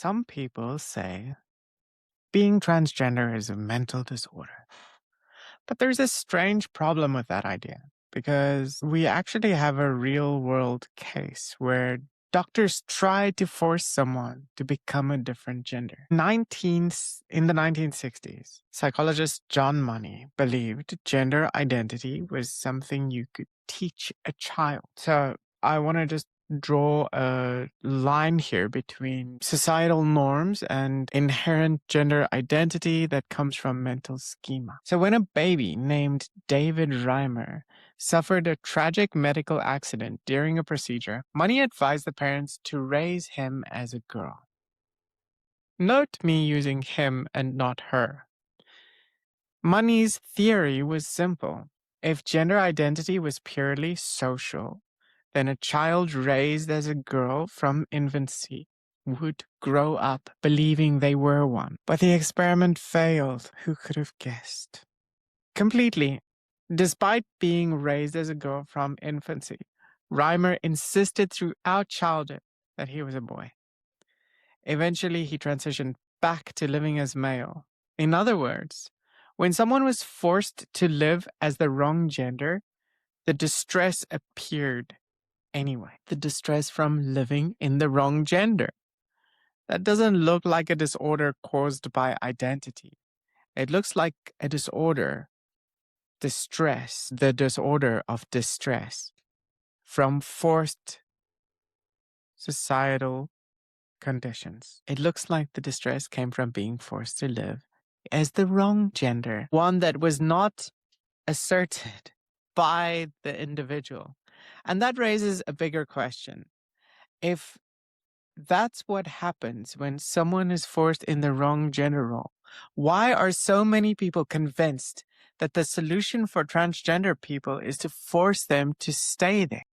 Some people say being transgender is a mental disorder. But there's a strange problem with that idea because we actually have a real world case where doctors tried to force someone to become a different gender. In the 1960s, psychologist John Money believed gender identity was something you could teach a child. So I want to just draw a line here between societal norms and inherent gender identity that comes from mental schema. So when a baby named David Reimer suffered a tragic medical accident during a procedure, Money advised the parents to raise him as a girl. Note me using him and not her. Money's theory was simple. If gender identity was purely social, then a child raised as a girl from infancy would grow up believing they were one. But the experiment failed. Who could have guessed? Completely. Despite being raised as a girl from infancy, Reimer insisted throughout childhood that he was a boy. Eventually, he transitioned back to living as male. In other words, when someone was forced to live as the wrong gender, the distress appeared anyway. The distress from living in the wrong gender. That doesn't look like a disorder caused by identity. It looks like a disorder, the disorder of distress from forced societal conditions. It looks like the distress came from being forced to live as the wrong gender, one that was not asserted by the individual. And that raises a bigger question. If that's what happens when someone is forced in the wrong gender role, why are so many people convinced that the solution for transgender people is to force them to stay there?